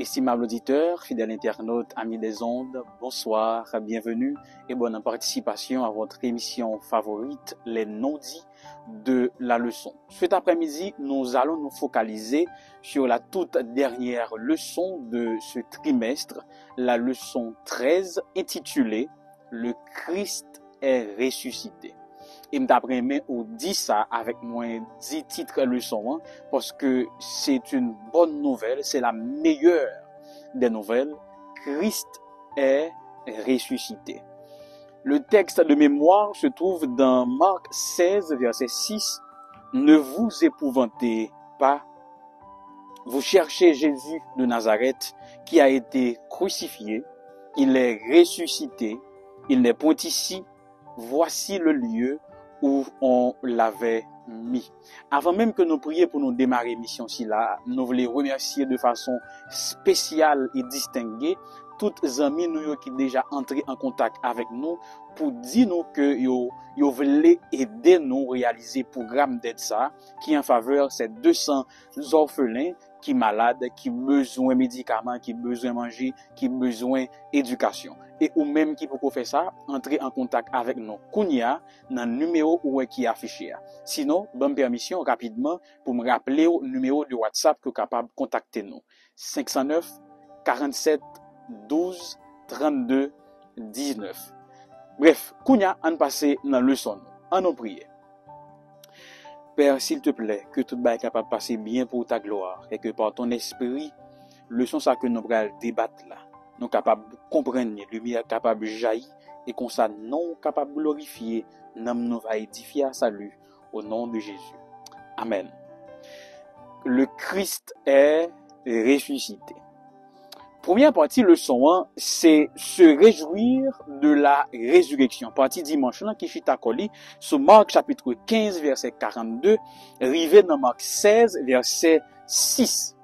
Estimable auditeur, fidèle internaute, ami des ondes, bonsoir, bienvenue et bonne participation à votre émission favorite, les non-dits de la leçon. Cet après-midi, nous allons nous focaliser sur la toute dernière leçon de ce trimestre, la leçon 13, intitulée « Le Christ est ressuscité ». Et d'après moi, on dit ça avec moins 10 titres leçons, parce que c'est une bonne nouvelle, c'est la meilleure des nouvelles. Christ est ressuscité. Le texte de mémoire se trouve dans Marc 16, verset 6. Ne vous épouvantez pas. Vous cherchez Jésus de Nazareth qui a été crucifié. Il est ressuscité. Il n'est point ici. Voici le lieu où on l'avait mis. Avant même que nous prions pour nous démarrer mission là, nous voulons remercier de façon spéciale et distinguée toutes les amis nous qui déjà entré en contact avec nous pour dire nous que yo voulez aider nous réaliser programme d'aide ça qui en faveur ces 200 orphelins qui malades, qui besoin médicaments, qui besoin manger, qui besoin éducation. Et ou même qui peut faire ça, entrer en contact avec nous. Kounia, dans le numéro qui est affiché. Sinon, bonne permission rapidement pour me rappeler au numéro de WhatsApp que capable de contacter nous. 509 47 12 32 19. Bref, Kounia, on passe dans le leçon. On nous prier. Père, s'il te plaît, que tout est capable de passer bien pour ta gloire et que par ton esprit, leçon ça que nous allons débattre là, nous capables de comprendre, lumière capable de jaillir et qu'on ça non capable de glorifier, nous va édifier à salut au nom de Jésus. Amen. Le Christ est ressuscité. Première partie leçon 1, c'est se réjouir de la résurrection. Partie dimanche là qui chita koli sur Marc chapitre 15 verset 42, rivé dans Marc 16 verset 6.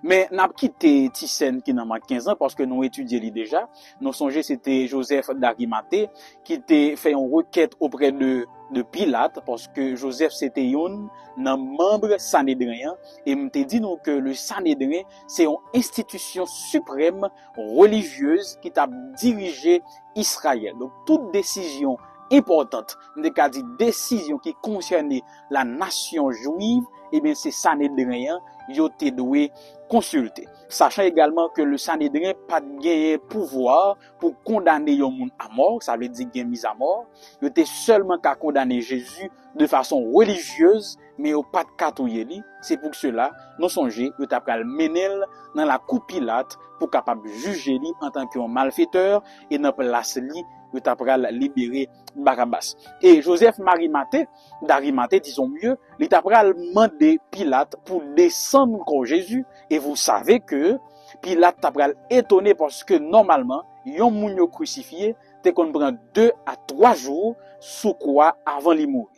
Mais n'a quitté Thyssen qui n'a pas 15 ans parce que nous étudions déjà. Nous songeons c'était Joseph d'Arimathée qui était fait une requête auprès de Pilate parce que Joseph c'était un membre Sanhédrin et m'te dit nous que le Sanhédrin c'est une institution suprême religieuse qui t'a dirigé Israël. Donc toute décision importante, on dit décision qui concernait la nation juive, eh bien c'est Sanhédrin yo te doué consulter. Sachant également que le Sanhédrin pas de pouvoir pour condamner un monde à mort, ça veut dire mise à mort, yo te seulement qu'à condamner Jésus de façon religieuse, mais au pas de catouiller li. C'est pour cela nous songer yo t'a pral mener dans la cour Pilate pour capable juger li en tant qu'un malfaiteur et dans place li yo t'a pral libérer Barabbas. Et Joseph d'Arimathée, disons mieux, il t'a pral mandé Pilate pour descendre contre Jésus. Et vous savez que Pilate t'a pral étonné parce que normalement, yon moun yo crucifié, te kon prend 2 à 3 jours sous croix avant li mourir.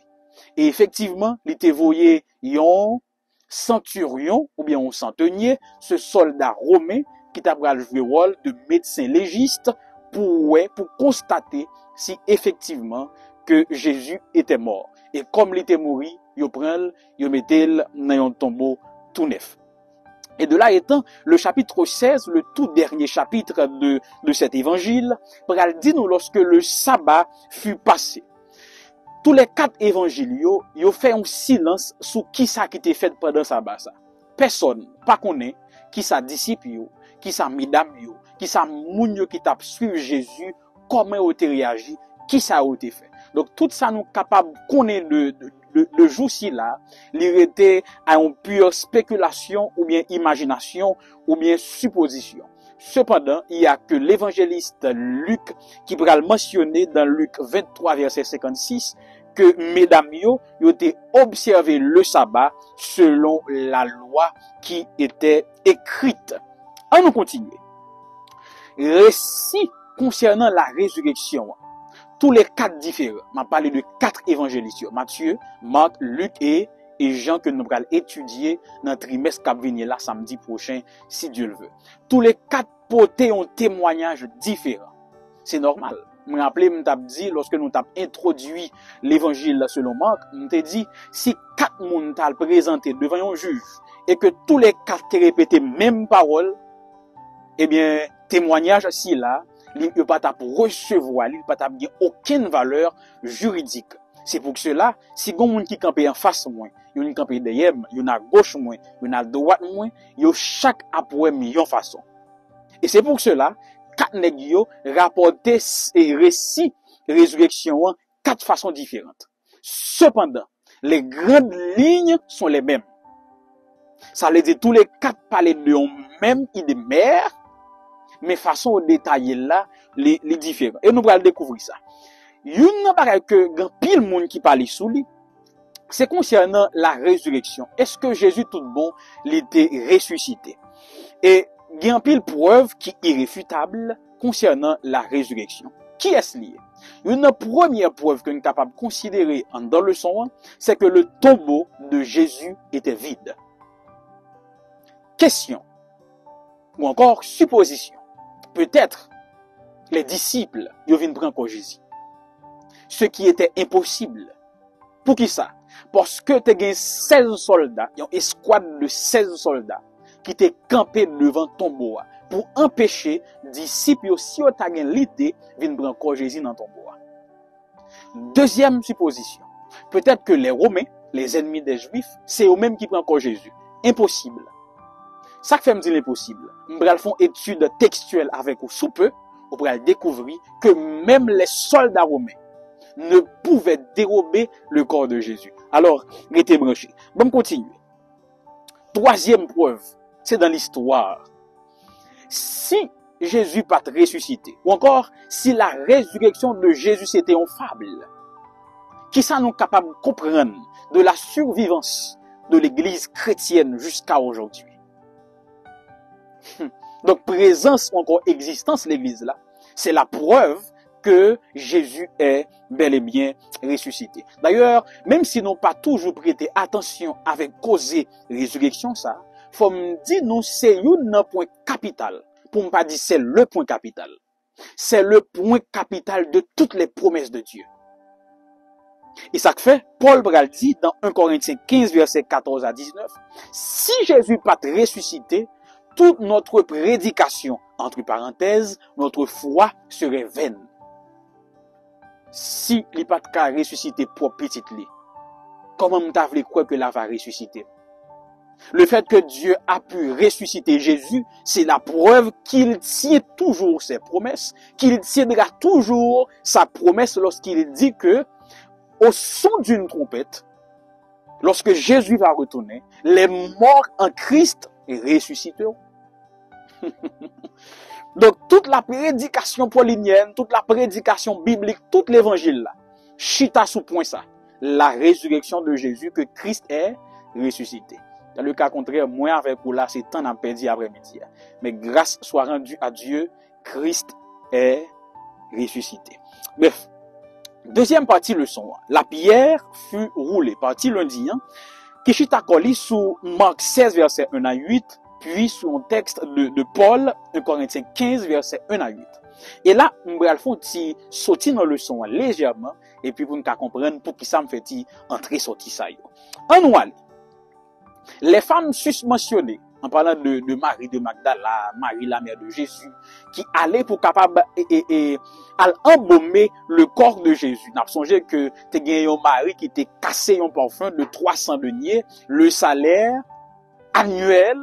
Et effectivement, il te voyé yon centurion ou bien un centenier, ce soldat romain qui t'a pral jouer rôle de médecin légiste pour constater si effectivement que Jésus était mort. Et comme il était mort, yo pral, yo mettel dans un tombeau tout neuf. Et de là étant, le chapitre 16, le tout dernier chapitre de cet évangile, pral dit nous lorsque le sabbat fut passé. Tous les 4 évangiles, yo fait un silence sur qui ça qui était fait pendant sabbat ça. Personne pas connaît qui ça disciple yo, qui ça mesdames yo, qui ça moun yo qui t'a suivi Jésus, comment ont réagi, qui ça a été fait. Donc tout ça nous capable connaître le jour-ci là, il était à une pure spéculation ou bien imagination ou bien supposition. Cependant, il y a que l'évangéliste Luc qui va le mentionner dans Luc 23 verset 56 que mesdames yo été observé le sabbat selon la loi qui était écrite. On nous continue. Récit concernant la résurrection. Tous les 4 différents. M'a parlé de 4 évangélistes. Matthieu, Marc, Luc et Jean que nous allons étudier dans le trimestre qui va venir là samedi prochain si Dieu le veut. Tous les 4 portent un témoignage différent. C'est normal. Je me rappelle, je t'ai dit, lorsque nous avons introduit l'évangile selon Marc, je t'ai dit, si 4 personnes t'ont présenté devant un juge, et que tous les 4 répétaient même parole, eh bien, témoignage si là, il ne pas recevoir, il ne pas aucune valeur juridique. C'est pour cela, si gon moun qui campe en face moi, yon qui campe derrière, yon à gauche moi, yon à droite moi, yo chaque après million façon. Et c'est pour cela, quatre nèg yo rapporté et récit résurrection en quatre façons différentes. Cependant, les grandes lignes sont les mêmes. Ça veut dire tous les quatre parler de même idée mère, mais façon de détailler là les différents. Et nous allons découvrir ça. Une bagaille que grand pile monde qui parle sous lui, c'est concernant la résurrection. Est-ce que Jésus tout bon, il était ressuscité? Et il y a pile preuve qui est irréfutable concernant la résurrection. Qui est-ce lié? Une première preuve que nous sommes capables de considérer dans le son, c'est que le tombeau de Jésus était vide. Question, ou encore supposition. Peut-être les disciples, ils viennent prendre encore Jésus. Ce qui était impossible. Pour qui ça? Parce que tu as 16 soldats, une escouade de 16 soldats qui étaient campés devant ton tombeau pour empêcher les disciples, si tu as l'idée, de prendre encore Jésus dans ton tombeau. Deuxième supposition. Peut-être que les Romains, les ennemis des Juifs, c'est eux-mêmes qui prennent encore Jésus. Impossible. Ça fait me dire l'impossible. Nous allons faire une étude textuelle avec vous sous peu, on pourra découvrir que même les soldats romains ne pouvaient dérober le corps de Jésus. Alors, restez branchés. Bon, continuer. Troisième preuve, c'est dans l'histoire. Si Jésus pas ressuscité, ou encore si la résurrection de Jésus c'était une fable, qui ça nous capable de comprendre de la survivance de l'Église chrétienne jusqu'à aujourd'hui? Donc, présence ou encore existence de l'Église là, c'est la preuve que Jésus est bel et bien ressuscité. D'ailleurs, même si nous pas toujours prêté attention avec causer résurrection ça, faut me dire nous c'est un point capital. Pour ne pas dire c'est le point capital. C'est le point capital de toutes les promesses de Dieu. Et ça que fait, Paul Bral dit dans 1 Corinthiens 15 verset 14 à 19, si Jésus pas ressuscité, toute notre prédication, entre parenthèses, notre foi serait vaine. Si il pas de ressusciter pour petite li, comment m't'avle croire que la va ressusciter? Le fait que Dieu a pu ressusciter Jésus, c'est la preuve qu'il tient toujours ses promesses, qu'il tiendra toujours sa promesse lorsqu'il dit que, au son d'une trompette, lorsque Jésus va retourner, les morts en Christ ressusciteront. Donc, toute la prédication paulinienne, toute la prédication biblique, tout l'évangile là, chita sous point ça. La résurrection de Jésus, que Christ est ressuscité. Dans le cas contraire, moi avec vous là, c'est temps à perdu après-midi. Mais grâce soit rendue à Dieu, Christ est ressuscité. Bref. Deuxième partie leçon. La pierre fut roulée. Partie lundi, qui chita collé sous Marc 16, verset 1 à 8, puis sous un texte de Paul, 1 Corinthiens 15, verset 1 à 8. Et là, on va faire un sorti dans le son légèrement, et puis pour nous comprendre pour qui ça me fait entrer sorti ça. En nous, les femmes susmentionnées, en parlant de Marie de Magdala, Marie la mère de Jésus, qui allait pour capable à embaumer le corps de Jésus. N'a pas songé que t'es gagné un mari qui t'est cassé un parfum de 300 deniers, le salaire annuel,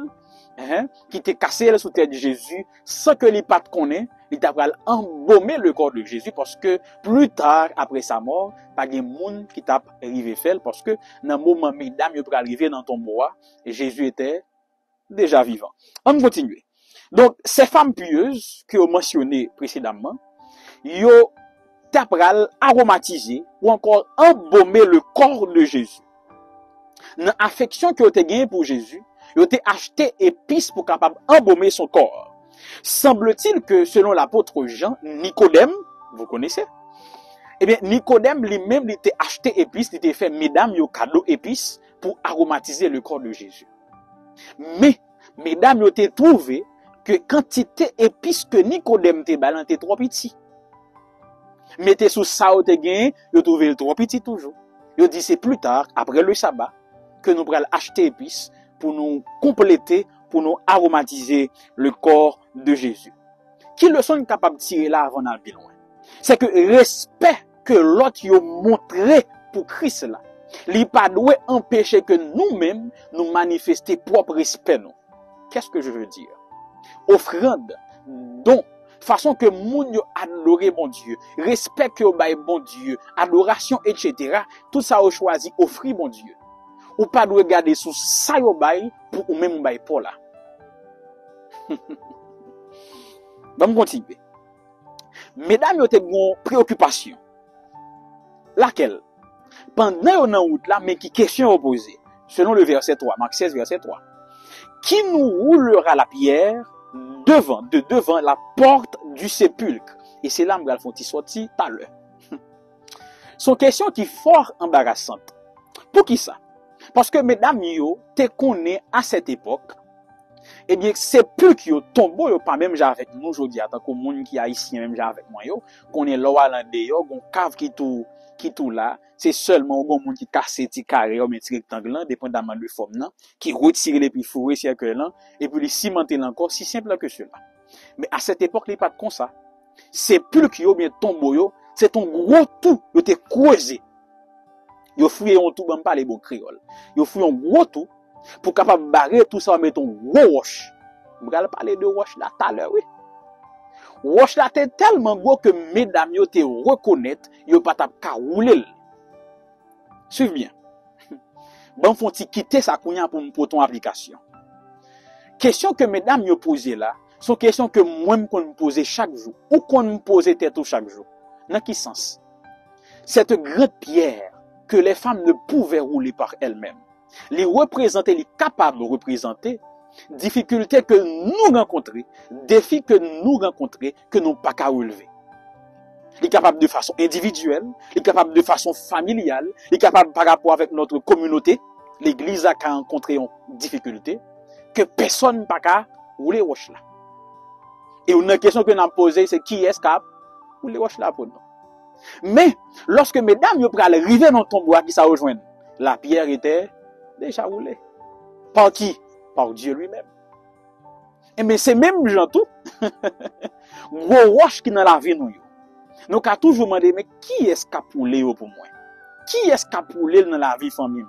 qui t'est cassé sous tête de Jésus, sans que les pattes connaissent, il t'a embaumer le corps de Jésus, parce que plus tard, après sa mort, pas de monde qui t'a arrivé faire, parce que dans le moment, mesdames, il peut arriver dans ton bois, et Jésus était déjà vivant. On continue. Donc, ces femmes pieuses que vous mentionné précédemment, yo tapral aromatiser ou encore embaumer le corps de Jésus. Dans l'affection que vous avez gagné pour Jésus, vous avez acheté épices pour capable embaumer son corps. Semble-t-il que selon l'apôtre Jean, Nicodème, vous connaissez? Eh bien, Nicodème lui-même, il était acheté épices, il était fait mesdames, yo cadeau épices pour aromatiser le corps de Jésus. Mais, mesdames, vous avez trouvé que quantité épices que Nicodème te balan était trop petit. Mettez sous ça ou te gain, vous trouvez le trop petit toujours. Vous dit c'est plus tard, après le sabbat, que nous pourrons acheter épices pour nous compléter pour nous aromatiser le corps de Jésus. Qui le sont capables de tirer là avant d'aller loin? C'est que respect que l'autre a montré pour Christ là, il pas doit empêcher que nous-mêmes nous manifester propre respect nous. Qu'est-ce que je veux dire? Offrande, don, façon que moun yo adoré mon Dieu, respect que yo bay bon Dieu, adoration, etc. Tout ça yo choisi offrir mon Dieu. Ou pas de regarder sous ça yo bay pour ou même bay pour là. Vamos continuer. Mesdames yo te gon préoccupation. Laquelle? Pendant yon nan route là, mais qui question opposée. Selon le verset 3, Marc 16, verset 3. Qui nous roulera la pierre de devant la porte du sépulcre? Et c'est là que nous allons sortir tout à l'heure. Son question qui est fort embarrassante. Pour qui ça? Parce que mesdames yo te connaît à cette époque, eh bien sépulcre yo tombeau yo pas même avec nous aujourd'hui, tant que monde qui haïtien même avec moi yo, qu'on est là hollandais yo, gon cave qui tout là, c'est seulement un monde qui casse ti carré ou un petit rectangle dépendamment de forme là, qui retire les puis fourrer cercle là et puis les cimenter encore, si simple que cela. Mais à cette époque, il pas comme ça. Sépulcre yo bien tombeau yo, c'est un gros tout, yo te creusé. Yo fouillé un tout, même pas les beaux créoles. Yo fouillé un gros tout pour capable barrer tout ça mettre un gros roche. On va parler de roche là tout à l'heure, oui. Roche là était tellement gros que mesdames yo te reconnaître, yo pas tap ka rouler. Suivez bien. Bon font ti quitter ça kounya pour ton application. Question que mesdames yo posé là, sont questions que moi-même qu'on me posait chaque jour ou qu'on me posait tête chaque jour. Dans quel sens? Cette grande pierre que les femmes ne pouvaient rouler par elles-mêmes, les représenter, les capables de représenter difficultés que nous rencontrons, défis que nous rencontrons, que nous pas qu'à relever. Les capables de façon individuelle, les capables de façon familiale, les capables par rapport avec notre communauté, l'église a rencontré une difficulté, que personne pas qu'à rouler roche là. Et une question que nous avons posée, c'est qui est-ce qui a roulé roche là pour nous? Mais, lorsque mesdames, yo pral arriver dans ton bois qui ça rejoint, la pierre était déjà roulée. Par qui? Par Dieu lui-même. Et mais c'est même gens tout. Gros roche qui dans la vie nous. Nous avons toujours demandé, mais qui est-ce qui a roulé pour moi? Qui est-ce qui a roulé dans la vie famille?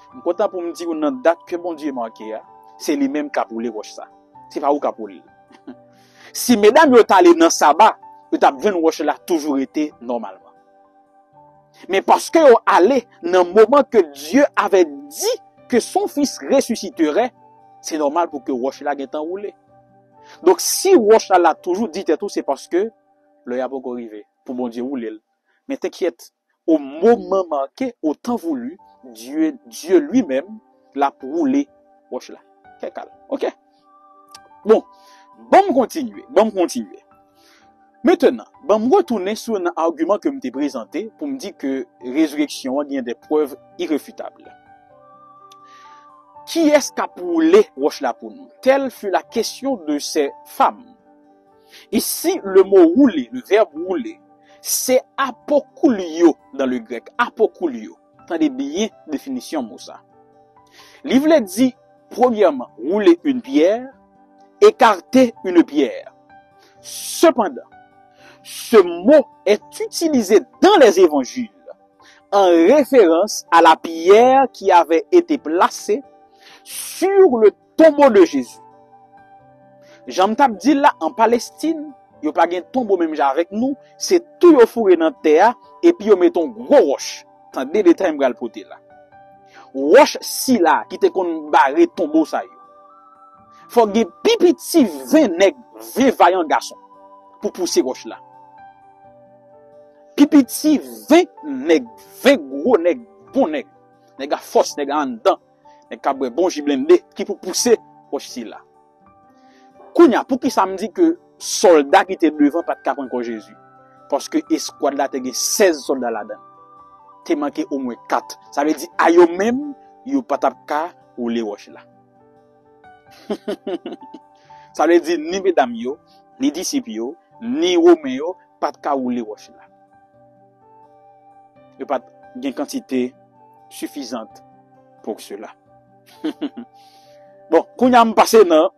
Je suis content pour me dire dans date que mon Dieu marqué, c'est lui-même qui a roulé roche ça. C'est pas où qui a roulé. Si mesdames yo allé dans sabbat, yo t'a besoin roche là toujours été normalement. Mais parce que yo allé dans le moment que Dieu avait dit que son fils ressusciterait, c'est normal pour que roche là ait enroulé. Donc si roche là toujours dit et tout, c'est parce que le y a pas arrivé pour bon Dieu rouler. Mais t'inquiète, au moment marqué, au temps voulu, Dieu lui-même l'a roulé roche là. Okay, calme. OK? Bon continuer. Maintenant, me retourner sur un argument que je t'ai présenté pour me dire que résurrection a des preuves irréfutables. Qui est-ce qui a roulé roche là pour nous? Telle fut la question de ces femmes. Ici, le mot rouler, le verbe rouler, c'est apokoulio dans le grec. Apokoulio. Attendez bien définition de ça. Livre dit, premièrement, rouler une pierre, écarter une pierre. Cependant, ce mot est utilisé dans les évangiles en référence à la pierre qui avait été placée sur le tombeau de Jésus. Jean m'tap dit là en Palestine, yo pas gen tombeau même avec nous, c'est tout yo fourré dans terre et puis yo mettons gros roche. Tandis détail m'gal poter là. Roche si là qui te kon barrer tombeau ça yo. Faut gen pipiti 20 nèg, 20 vaillants garçons pour pousser roche là. Pipiti 20 nèg, 20 gros nèg, bon nèg. Nèg a force nèg en dedans. Nèg ka bon jiblende qui pour pousser roche si là. Kounya, pour qui ça me dit que soldats qui étaient devant pas de cap encore Jésus? Parce que escouade là te gen 16 soldats là-dedans. Te manqué au moins 4. Ça veut dire à yo même, yo pas tap ka ou les roches là. Ça veut dire ni mesdames yo, ni disciples yo, ni romains yo, pas de ka ou les roches là. Yo pas gen quantité suffisante pour cela. Bon, qu'on y a passé dans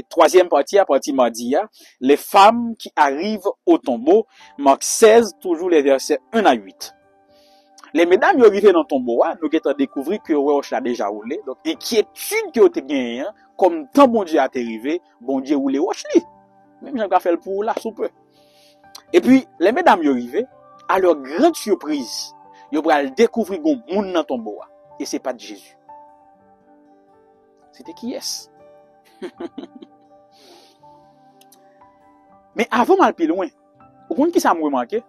troisième partie, à partie mardi, les femmes qui arrivent au tombeau, Marc 16, toujours les versets 1 à 8. Les mesdames qui arrivent dans le tombeau, nous avons découvert que Roche l'a déjà roulé. Donc, inquiétude qui a été gagnée, comme tant bon Dieu a arrivé, bon Dieu roulé Roche li. Même j'en ai fait le pour là, sous peu. Et puis, les mesdames qui arrivent, à leur grande surprise, ils vont découvrir qu'on monde dans le tombeau. Et c'est pas de Jésus. C'était qui est-ce? Mais avant mal plus loin, vous comprenez qui ça m'a remarqué?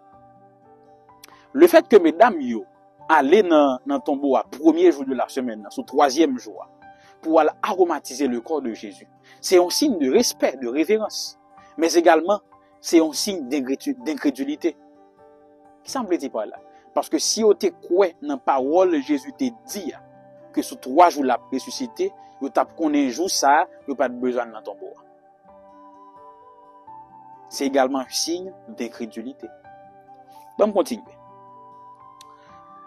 Le fait que mesdames yo aller dans le tombeau à premier jour de la semaine, sur troisième jour, pour aller aromatiser le corps de Jésus, c'est un signe de respect, de révérence, mais également c'est un signe d'incrédulité. Qui ça me dit par là? Parce que si vous te croyez dans la parole de Jésus te dit que sur 3 jours la ressuscité, vous tapez qu'on un jour ça, vous pas besoin dans le tombeau. C'est également un signe d'incrédulité. Bon, continuer.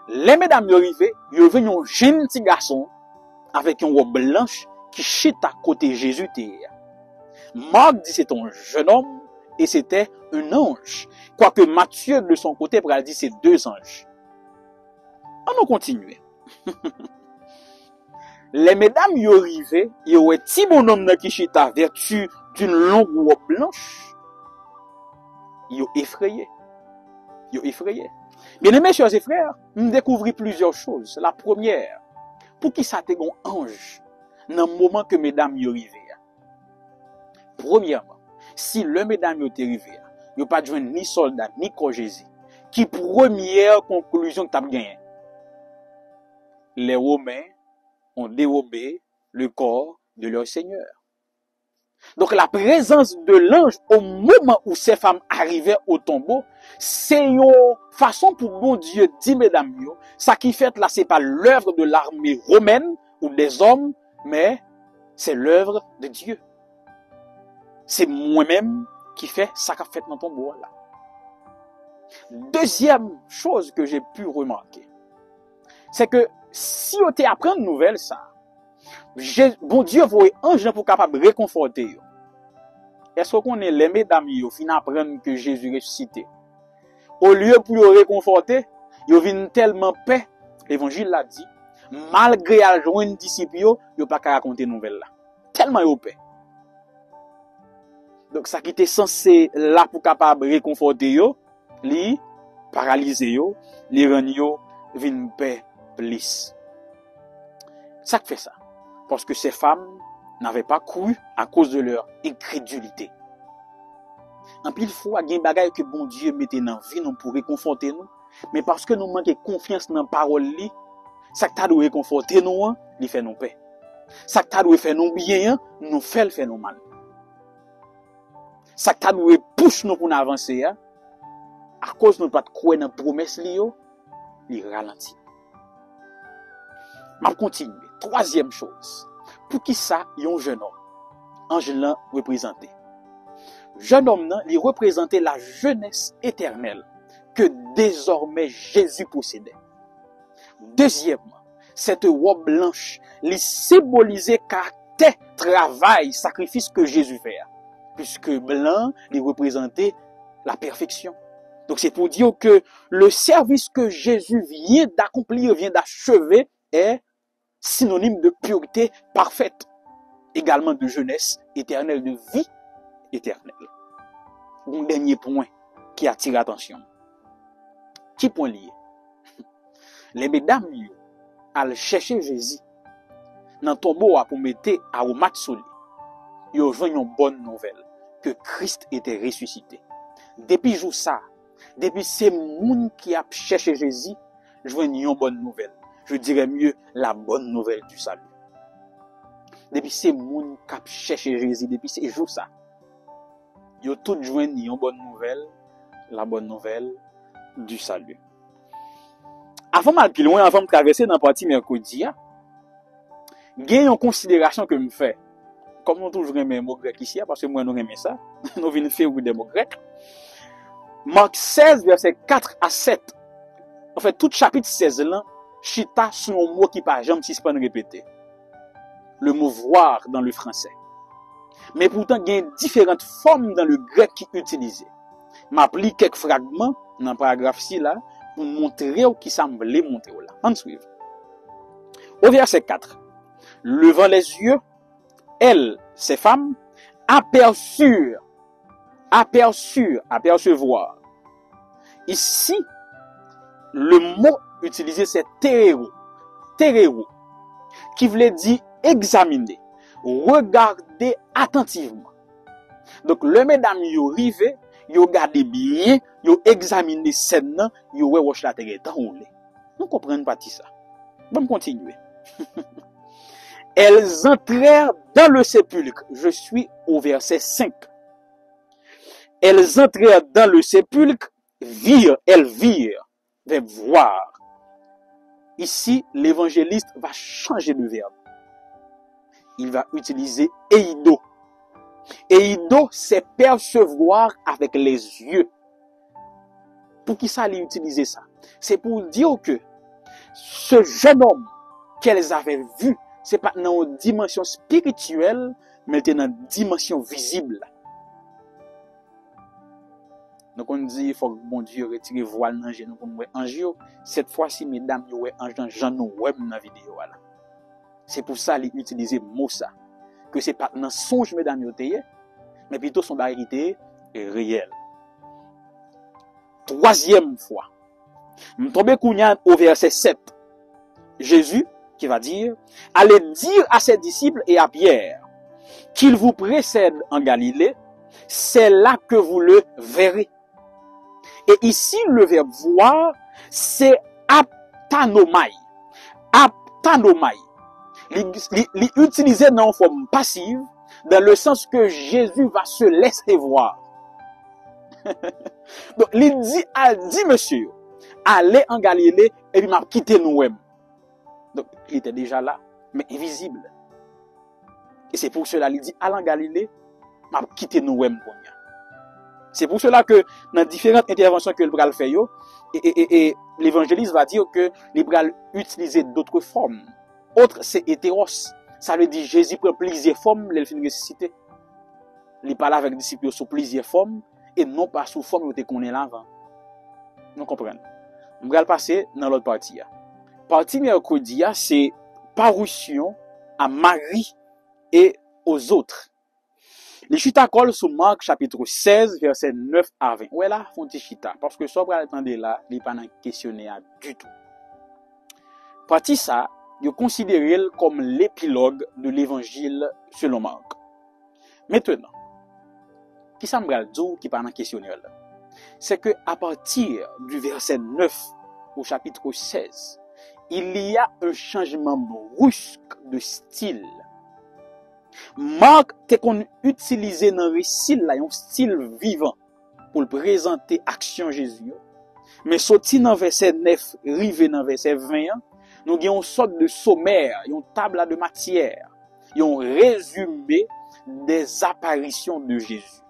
Les mesdames y arrivent, y venu un jeune petit garçon avec une robe blanche qui chute à côté Jésus. Marc dit c'est un jeune homme et c'était un ange. Quoique Matthieu de son côté dit c'est 2 anges. On continue. Les mesdames y arrivent, y a un petit bonhomme qui chute à vertu d'une longue robe blanche. Ils ont effrayé. Bien aimés, chers et frères, nous découvrons plusieurs choses. La première, pour qui ça t'est un ange dans le moment que mesdames y arrivent. Premièrement, si le mesdames y arrivent, il n'y a pas de ni soldat, ni corps Jésus. Qui première conclusion que tu as gagné? Les Romains ont dérobé le corps de leur Seigneur. Donc la présence de l'ange au moment où ces femmes arrivaient au tombeau, c'est une façon pour bon Dieu dit mesdames, ça qui fait là c'est pas l'œuvre de l'armée romaine ou des hommes, mais c'est l'œuvre de Dieu. C'est moi-même qui fait ça qu'a fait dans ton tombeau là. Deuxième chose que j'ai pu remarquer, c'est que si on t'apprend une nouvelle ça, bon Dieu voit ange pour capable réconforter. Est-ce qu'on est les mesdames yo fin apprendre que Jésus ressuscité? Au lieu pour le réconforter, yo vinn tellement paix. L'évangile l'a dit, malgré à joindre disciples yo pas qu'à raconter nouvelle là. Tellement yo paix. Donc ça qui était censé là pour capable réconforter yo, li paralyser yo, li rend yo vinn paix plus. Ça fait ça. Parce que ces femmes n'avaient pas cru à cause de leur incrédulité. En pile fois, il y a des bagages que bon Dieu mettait dans la vie pour réconforter nous. Mais parce que nous manquons confiance dans la parole, ça qui doit réconforter nous, il fait nous paix. Ça qui doit faire nous bien, nous fait nous mal. Ça qui doit pousser nous pour nous avancer, à cause de nous pas croire dans la promesse, il ralentit. Je continue. Troisième chose. Pour qui ça, il y a un jeune homme. Ange là représenté. Jeune homme là, il représentait la jeunesse éternelle que désormais Jésus possédait. Deuxièmement, cette robe blanche, il symbolisait caractère, travail, sacrifice que Jésus fait. Puisque blanc, il représentait la perfection. Donc c'est pour dire que le service que Jésus vient d'accomplir, vient d'achever, est synonyme de pureté parfaite, également de jeunesse éternelle, de vie éternelle. Un dernier point qui attire l'attention. Qui point lié? Les mesdames, elles chercher Jésus dans le tombeau pour mettre aromates sur lui. Ils ont une bonne nouvelle, que Christ était ressuscité. Depuis jour ça, depuis ces gens qui a cherché Jésus, je vois une bonne nouvelle. Je dirais mieux la bonne nouvelle du salut. Depuis ces gens qui a cherché Jésus, depuis ces jours ça, ils ont tous joint une bonne nouvelle, la bonne nouvelle du salut. Avant mal plus loin, avant de traverser dans la partie mercredi, il y a une considération que je fais. Comme nous toujours aimons les mots grecs ici, parce que moi nous aimons ça, nous venons faire des mots grecs. Marc 16, verset 4 à 7. En fait, tout chapitre 16 là, chita sur un mot qui pas jamais si pas répéter. le mot voir dans le français. Mais pourtant, il y a différentes formes dans le grec qui est utilisé. M'applique quelques fragments dans le paragraphe ci là pour montrer qui ça me voulait montrer là. On suit. Au verset 4. Levant les yeux, elles, ces femmes, apercevoir. Ici, le mot utilisé c'est terero, qui voulait dire examiner, regarder attentivement. Donc, le mesdames yo rive, yo gade bien, yo examiner scène nan, yo wè roche la terre tan roulé. Nous comprenons pas ça. Bon continuer. Elles entrèrent dans le sépulcre. Je suis au verset 5. Elles entrèrent dans le sépulcre, elles virent, voir. Ici, l'évangéliste va changer de verbe. Il va utiliser eido. Eido, c'est percevoir avec les yeux. Pour qui ça allait utiliser ça? C'est pour dire que ce jeune homme qu'elles avaient vu, c'est pas dans une dimension spirituelle, mais c'est dans une dimension visible. Donc on dit, il faut que bon Dieu retire voile dans genou pour nous ange. Cette fois-ci, mesdames, vous voyez ange dans genou web dans la vidéo là. C'est pour ça qu'il utilise mot ça. Que c'est pas dans songe, mesdames, mais plutôt son vérité est réelle. Troisième fois. Nous tombons au verset 7. Jésus, qui va dire, allez dire à ses disciples et à Pierre, qu'il vous précède en Galilée, c'est là que vous le verrez. Et ici, le verbe voir, c'est aptanomai. Aptanomai. Il utilisé dans une forme passive, dans le sens que Jésus va se laisser voir. Donc, il dit, monsieur, allez en Galilée, et puis m'a quitté nous-mêmes. Donc, il était déjà là, mais invisible. Et c'est pour cela qu'il dit, allez en Galilée, m'a quitté nous-mêmes. C'est pour cela que, dans différentes interventions que le bral fait, et l'évangéliste va dire que le bral utiliser d'autres formes. Autre, c'est hétéros. Ça veut dire Jésus prend plusieurs formes, il finit ressuscité. Il parle avec les disciples sous plusieurs formes, et non pas sous forme où qu'on est là avant. Nous comprenons. On va passer dans l'autre partie. Partie mercredi, c'est parution à Marie et aux autres. Les chita colle sous Marc chapitre 16, verset 9 à 20. Ouais là, font chita. Parce que ça, vous attendez là, il n'y a pas de questionnaire du tout. Partie ça, je considère comme l'épilogue de l'évangile selon Marc. Maintenant, qui ça me dit qui parle en questionnaire là? C'est que à partir du verset 9 au chapitre 16, il y a un changement brusque de style. Marc te qu'on utilisé dans le récit là un style vivant pour présenter action Jésus. Mais sorti dans verset 9, rivé dans verset 20, nous avons une sorte de sommaire, une table de matière, un résumé des apparitions de Jésus.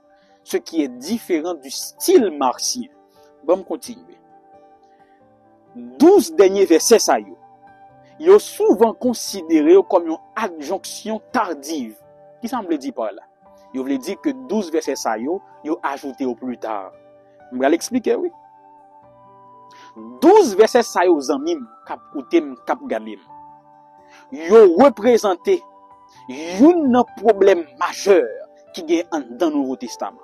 Ce qui est différent du style martien. Bon, continuer. 12 derniers versets ça yo. Yo souvent considéré comme une adjonction tardive. Qui semble dire par là? Yo voulait dire que 12 versets ça yo ajouté au plus tard. Je vais l'expliquer, oui. 12 versets ça yo zanmim, kap koutem, kap gadem. Yo représenté un problème majeur qui gagne dans le Nouveau Testament.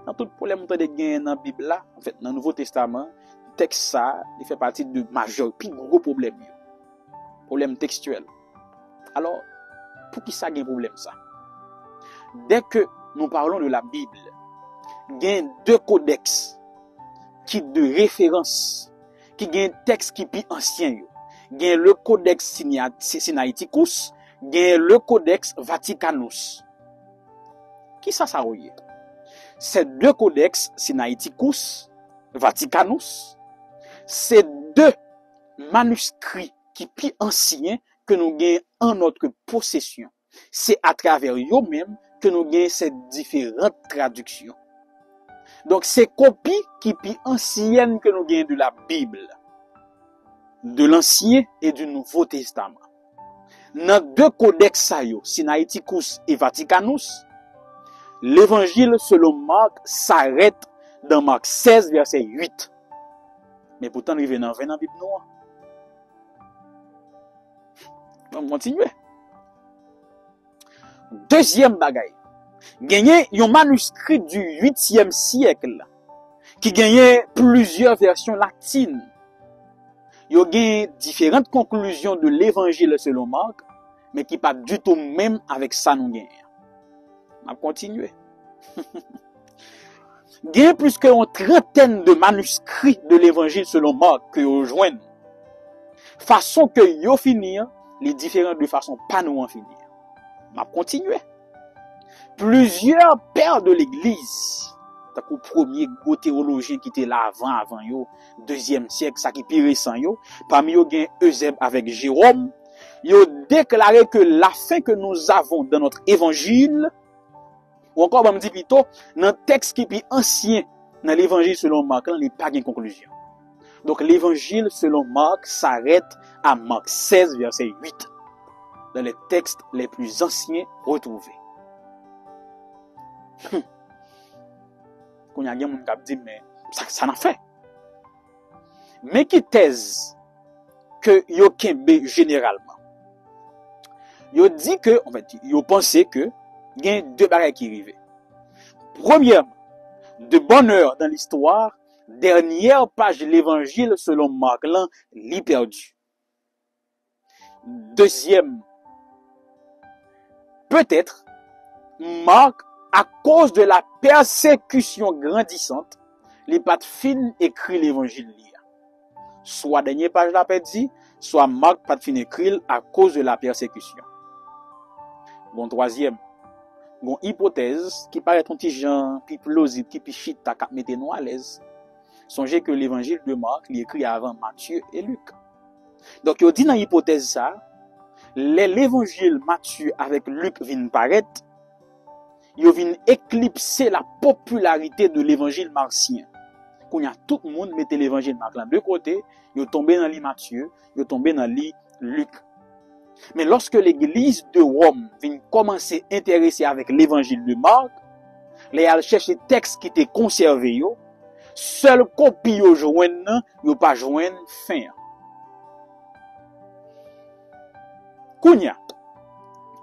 Dans tout problème que gagne dans la Bible là, en fait, dans le Nouveau Testament, le texte ça, il fait partie de majeur, puis gros problème. Problème textuel. Alors, pour qui ça gagne problème ça? Dès que nous parlons de la Bible, il y a deux codex qui de référence, qui gagne texte qui plus ancien. Il y a le codex Sinaiticus, il y a le codex Vaticanus. Qui ça veut? Ces deux codex Sinaiticus, Vaticanus, c'est deux manuscrits qui plus anciens que nous gagnons en notre possession. C'est à travers eux-mêmes que nous gagnons ces différentes traductions. Donc, c'est copies qui plus anciennes que nous gagnons de la Bible, de l'Ancien et du Nouveau Testament. dans deux codex sa yo, Sinaiticus et Vaticanus, l'évangile selon Marc s'arrête dans Marc 16, verset 8. Mais pourtant, il vient dans 20 dans la Bible noire. On continue. Deuxième bagaille. Gagné un manuscrit du 8e siècle qui gagnait plusieurs versions latines. Il y a gagné différentes conclusions de l'évangile selon Marc, mais qui pas du tout même avec ça nous gagnons. On va continuer. Il y a plus qu'une trentaine de manuscrits de l'évangile selon Marc que vous joignez. Façon que yo finir, les différentes de façon pas nous en finir. On va continuer. Plusieurs pères de l'église, t'as le premier gros théologien qui était là avant yo, deuxième siècle, ça qui pire récent yo, parmi yo gen Eusèbe avec Jérôme, yo déclaré que la fin que nous avons dans notre évangile, ou encore, on me dit plutôt, dans le texte qui est ancien, dans l'évangile selon Marc, il n'y a pas de conclusion. Donc, l'évangile selon Marc s'arrête à Marc 16, verset 8, dans les textes les plus anciens retrouvés. Qu'on y a des gens qui disent, mais ça n'a fait. Mais qui thèse que yo kembe généralement? Yo dit que, en fait, yo pensé que, il y a deux bagages qui arrivent. Premièrement, de bonne heure dans l'histoire, dernière page de l'évangile selon Marc, là, l'y perdu. Deuxième, peut-être, Marc, à cause de la persécution grandissante, les pas fin écrit l'évangile là. Soit dernière page la perdu, soit Marc pas fin écrit à cause de la persécution. Bon, troisième, bon hypothèse qui paraît un petit genre puis plausible qui puis chita cap mettre nous à l'aise. Songez que l'évangile de Marc il écrit avant Matthieu et Luc. Donc il dit dans hypothèse ça, l'évangile Matthieu avec Luc vient paraître, il vient éclipser la popularité de l'évangile marcien. Quand y a tout le monde mettait l'évangile Marc là de côté, il tombé dans li Matthieu, il tombé dans li Luc. Mais lorsque l'église de Rome vient commencer à intéresser avec l'évangile de Marc, les a chercher texte qui étaient conservés yo, seul copie yo joindre, yo pas joindre fin. Kounya.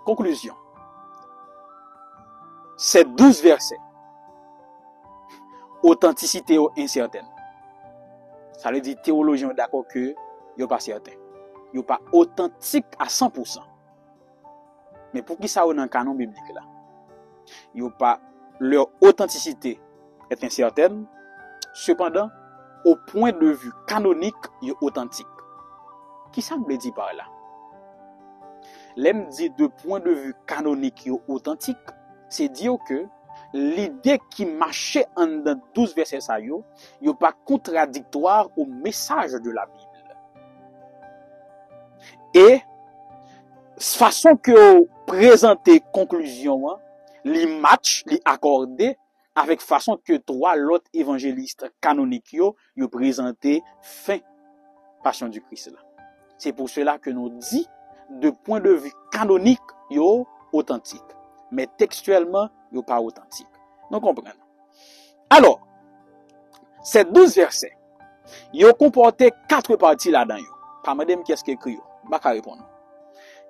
Conclusion. Ces 12 versets. Authenticité incertaine. Ça veut dire théologiens d'accord que yo pas certain. Yo pas authentique à 100%. Mais pour qui ça dans le canon biblique là? Yo pas leur authenticité est incertaine. Cependant, au point de vue canonique, yo authentique. Qui ça me dit par là? L'aime dit de point de vue canonique yo authentique, c'est dire que l'idée qui marchait en dans 12 versets ça yo pas contradictoire au message de la Bible. Et façon que présenter conclusion, li match, li accordé avec façon que trois l'autre évangélistes canoniques yo présenté fin passion du Christ là. C'est pour cela que nous dit de point de vue canonique yo authentique, mais textuellement yo pas authentique. Nous comprenons. Alors, ces 12 versets, yo comportait 4 parties là-dedans yo. Pas madame qu'est-ce qu'il écrit yo? Pas qu'à répondre.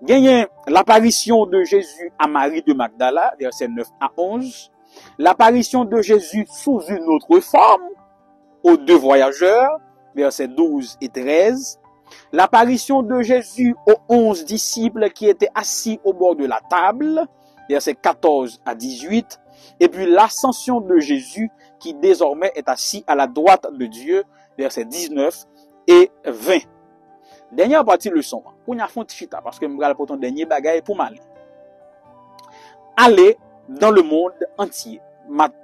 Gagne l'apparition de Jésus à Marie de Magdala, versets 9 à 11. L'apparition de Jésus sous une autre forme aux deux voyageurs, versets 12 et 13. L'apparition de Jésus aux 11 disciples qui étaient assis au bord de la table, versets 14 à 18. Et puis l'ascension de Jésus qui désormais est assis à la droite de Dieu, versets 19 et 20. Dernière partie leçon. On a fait chita parce que m'bral pour ton dernier bagaille pour m'aller. Aller dans le monde entier.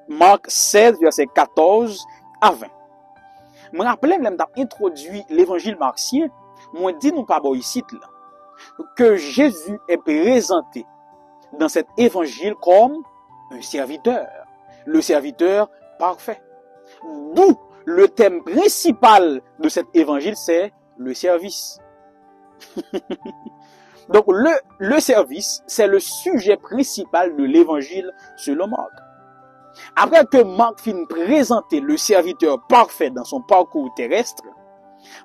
Marc 16 verset 14 à 20. Me rappelle même t'a introduit l'évangile marcien, moi dit nous pas bon ici là que Jésus est présenté dans cet évangile comme un serviteur, le serviteur parfait. D'où le thème principal de cet évangile c'est le service. Donc le service, c'est le sujet principal de l'évangile selon Marc. Après que Marc finit présenter le serviteur parfait dans son parcours terrestre,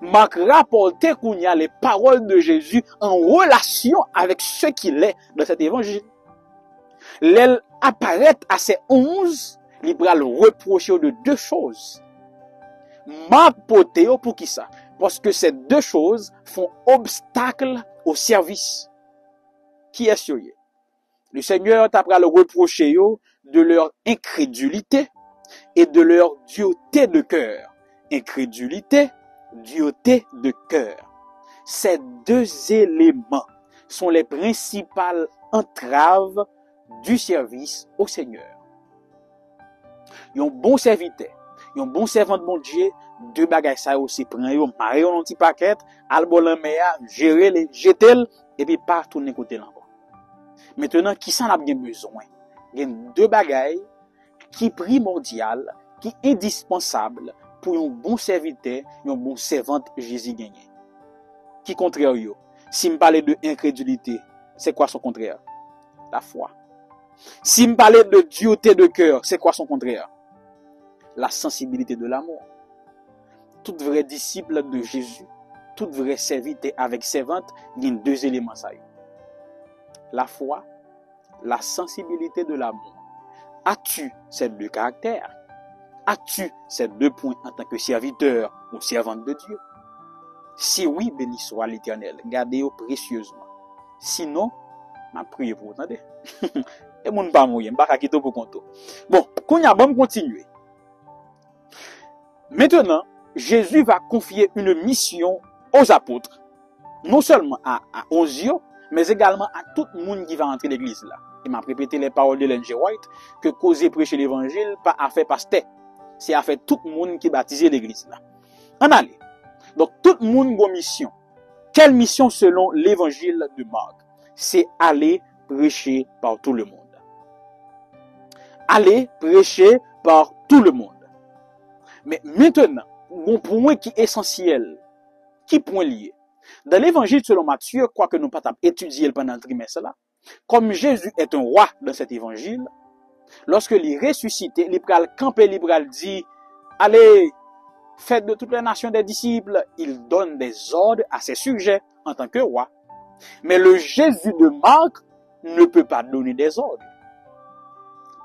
Marc rapportait qu'on y a les paroles de Jésus en relation avec ce qu'il est dans cet évangile. L'aile apparaît à ces 11, il va le reprocher de deux choses. Marc potéo pour qui ça? Parce que ces deux choses font obstacle au service. Qui est sérieux? Le Seigneur t'a le reprocher de leur incrédulité et de leur dureté de cœur. Incrédulité, dureté de cœur. Ces deux éléments sont les principales entraves du service au Seigneur. Un bon serviteur, un bon servant de mon Dieu, deux bagages ça aussi prend yo, marrer un petit paquet, albol en mer, gérer les jeter et puis pas tourner côté encore. Maintenant, qui s'en a bien besoin? Il y a deux bagages qui primordial, qui indispensable pour un bon serviteur, un bon servant Jésus gagné. Qui contraire yo? Si me parle de incrédulité, c'est quoi son contraire? La foi. Si me parle de dureté de cœur, c'est quoi son contraire? La sensibilité de l'amour. Tout vrai disciple de Jésus, tout vrai serviteur avec servante, il y a deux éléments ça. La foi, la sensibilité de l'amour. As-tu ces deux caractères? As-tu ces deux points en tant que serviteur ou servante de Dieu? Si oui, béni soit l'Éternel, gardez-le précieusement. Sinon, m'a prié pour vous, attendez. Et mon pas mouillé, m'pa quitter pour compte. Bon, qu'on y a bon continuer. Maintenant, Jésus va confier une mission aux apôtres, non seulement à 11, mais également à tout le monde qui va entrer l'église là. Il m'a répété les paroles de Ellen G. White, que causer prêcher l'évangile, pas à faire pasteur. C'est à faire tout le monde qui baptise l'église là. En allez. Donc, tout le monde a une mission. Quelle mission selon l'évangile de Marc? C'est aller prêcher par tout le monde. Aller prêcher par tout le monde. Mais maintenant, un point qui est essentiel, qui point lié. Dans l'évangile selon Matthieu, quoique nous pas étudié pendant le trimestre là, comme Jésus est un roi dans cet évangile, lorsque il ressuscité, il pral camper, il pral dit, allez, faites de toutes les nations des disciples, il donne des ordres à ses sujets en tant que roi. Mais le Jésus de Marc ne peut pas donner des ordres.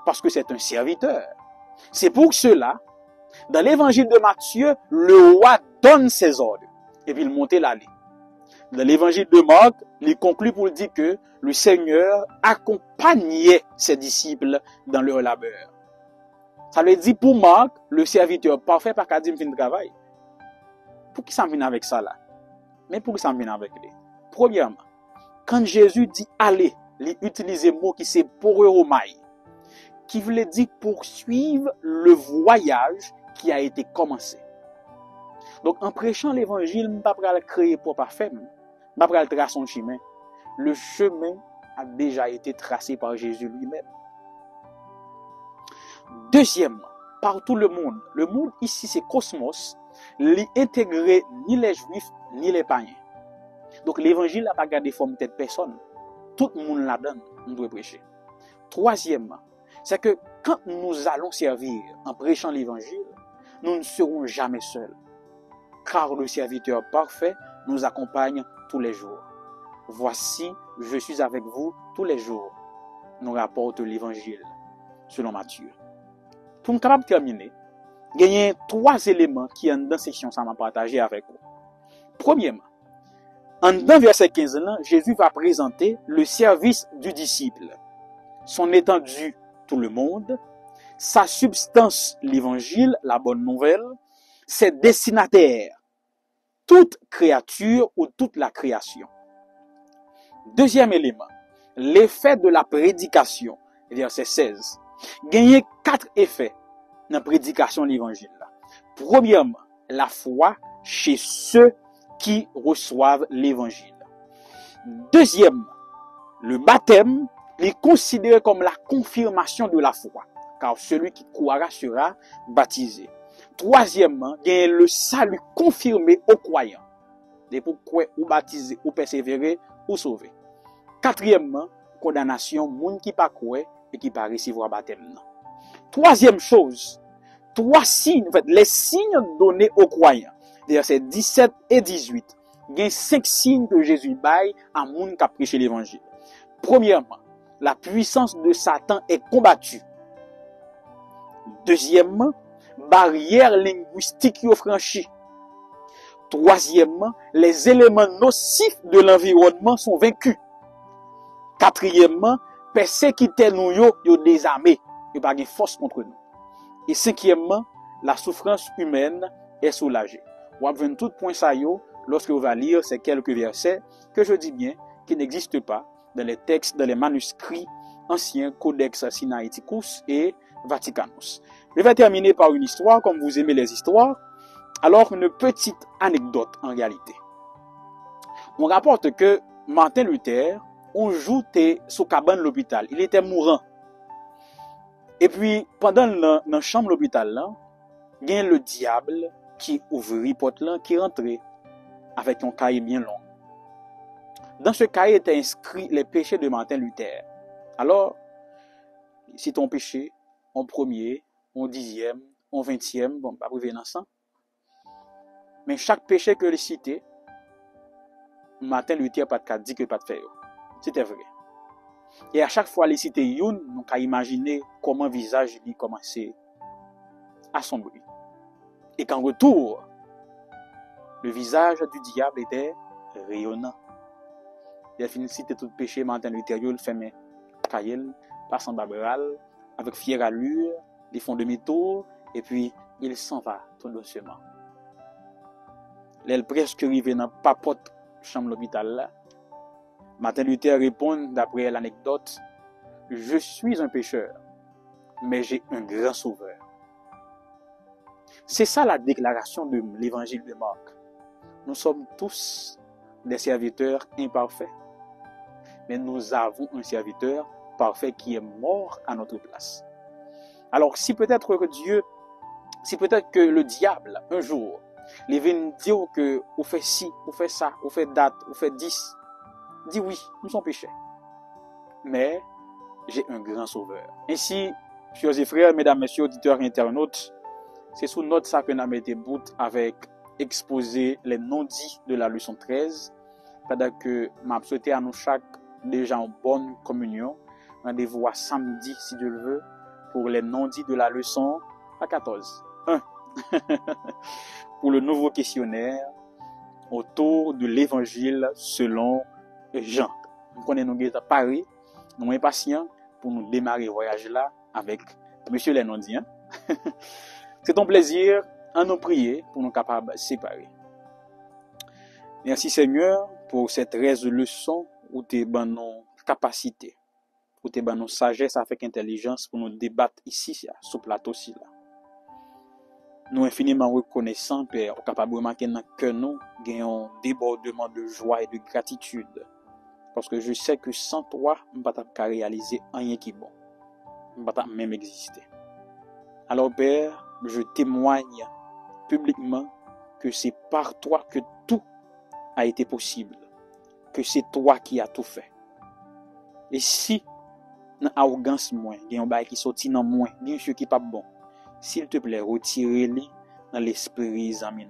Parce que c'est un serviteur. C'est pour cela, dans l'évangile de Matthieu, le roi donne ses ordres. Et puis il monte l'allée. Dans l'évangile de Marc, il conclut pour dire que le Seigneur accompagnait ses disciples dans leur labeur. Ça veut dire pour Marc, le serviteur parfait par qu'à dire fin de travail. Pour qui ça vient avec ça là? Mais pour qui ça vient avec lui? Premièrement, quand Jésus dit aller, il utilise le mot qui c'est poreuomai, qui voulait dire poursuivre le voyage qui a été commencé. Donc en prêchant l'évangile, je ne vais pas créer pour parfait, je ne vais pas tracer son chemin. Le chemin a déjà été tracé par Jésus lui-même. Deuxièmement, partout le monde ici c'est cosmos, l'intégrer ni les juifs ni les païens. Donc l'évangile n'a pas gardé forme tête personne. Tout le monde la donne, on doit prêcher. Troisièmement, c'est que quand nous allons servir en prêchant l'évangile, nous ne serons jamais seuls. Car le serviteur parfait nous accompagne tous les jours. Voici, je suis avec vous tous les jours, nous rapporte l'évangile selon Matthieu. Pour nous capable de terminer, il y a 3 éléments qui sont dans la section ça m'a partagé avec vous. Premièrement, dans verset 15, Jésus va présenter le service du disciple, son étendue tout le monde, sa substance l'évangile, la bonne nouvelle, ses destinataires, toute créature ou toute la création. Deuxième élément, l'effet de la prédication, verset 16. Gagner 4 effets dans la prédication de l'évangile. Premièrement, la foi chez ceux qui reçoivent l'évangile. Deuxièmement, le baptême est considéré comme la confirmation de la foi, car celui qui croira sera baptisé. Troisièmement, il y a le salut confirmé aux croyants. Et pour croire ou baptiser ou persévérer ou sauver. Quatrièmement, condamnation, moun qui pas croire et qui pas recevoir baptême. Troisième chose, trois signes, en fait, les signes donnés aux croyants. Versets 17 et 18. Il y a 5 signes que Jésus baille à moun qui a prêché l'évangile. Premièrement, la puissance de Satan est combattue. Deuxièmement, barrière linguistique qui franchie. Troisièmement, les éléments nocifs de l'environnement sont vaincus. Quatrièmement, persécuter nous yo désarmé, yo pas de force contre nous. Et cinquièmement, la souffrance humaine est soulagée. On va tout point ça yo lorsque vous allez lire ces quelques versets que je dis bien qui n'existent pas dans les textes, dans les manuscrits anciens Codex Sinaiticus et Vaticanus. Je vais terminer par une histoire, comme vous aimez les histoires. Alors, une petite anecdote en réalité. On rapporte que Martin Luther, un jour, était sous cabane de l'hôpital. Il était mourant. Et puis, pendant la chambre de l'hôpital, il y a le diable qui ouvrit porte là, qui rentrait avec un cahier bien long. Dans ce cahier étaient inscrits les péchés de Martin Luther. Alors, si ton péché, en premier, en 10e, en 20e, bon, pas privé dans ça. Mais chaque péché que le cité, Martin Luther pas de dit que pas de faire. C'était vrai. Et à chaque fois les cité youn, on a imaginer comment visage lui commençait à sombrer. Et qu'en retour, le visage du diable était rayonnant. Il a fini de citer tout péché, Martin Luther, il fait mes cahiers, passe en babral, avec fière allure, ils font demi-tour, et puis il s'en va tout doucement. L'elle presque arrivé dans papote chambre l'hôpital là. Martin Luther répond d'après l'anecdote, je suis un pécheur, mais j'ai un grand sauveur. C'est ça la déclaration de l'évangile de Marc. Nous sommes tous des serviteurs imparfaits, mais nous avons un serviteur parfait qui est mort à notre place. Alors si peut-être que le diable, un jour, il vient nous dire que vous faites ci, vous faites ça, vous faites date, vous faites 10, dis oui, nous sommes péchés. Mais j'ai un grand sauveur. Ainsi, chers et frères, mesdames, messieurs, auditeurs et internautes, c'est sous note ça que nous avons été bout avec exposer les non-dits de la leçon 13, pendant que m'a souhaité à nous chaque déjà en bonne communion. Rendez-vous à samedi, si Dieu le veut, pour les non-dits de la leçon à 14. 1. Pour le nouveau questionnaire autour de l'évangile selon Jean. Nous connaissons nous à Paris, nous sommes impatients pour nous démarrer le voyage là avec Monsieur les non-dits. C'est un plaisir à nous prier pour nous capables de séparer. Merci Seigneur pour cette 13 leçon où tu es dans nos capacités, où tu es dans nos sagesse avec intelligence pour nous débattre ici, sur ce plateau-ci. Nous infiniment reconnaissants, Père, capable de remarquer que nous gagnons un débordement de joie et de gratitude. Parce que je sais que sans toi, je ne peux pas réaliser rien qui est bon. Je ne peux pas même exister. Alors Père, je témoigne publiquement que c'est par toi que tout a été possible. Que c'est toi qui as tout fait. Et si, dans l'arrogance, il y a un bail qui sortit dans moi, il y a un chose qui n'est pas bon, s'il te plaît, retirez-le dans l'esprit, amis.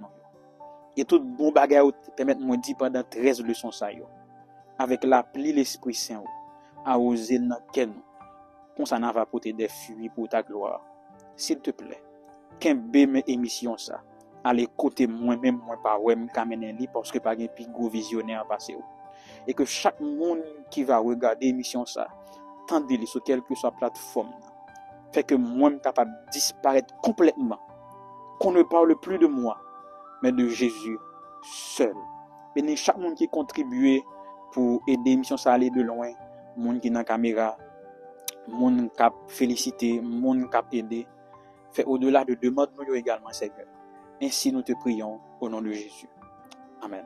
Et tout bon bagage permet de me dire pendant 13 leçons ça yo. Avec l'appli l'Esprit Saint, à oser dans quel nous. Comme ça n'a va porter des fruits pour ta gloire. S'il te plaît, qu'un mes émission ça. Allez côté moi-même, moi pas ouais, m'amener li parce que pas un plus gros visionnaire passé. Et que chaque monde qui va regarder l'émission ça, tendez-le sur quelle que soit plateforme. Fait que moi, je suis capable de disparaître complètement. Qu'on ne parle plus de moi, mais de Jésus seul. Et chaque monde qui contribue pour aider l'émission à aller de loin, monde qui est dans la caméra, monde qui a félicité, monde qui a aidé, fait au-delà de demande nous également, Seigneur. Ainsi nous te prions au nom de Jésus. Amen.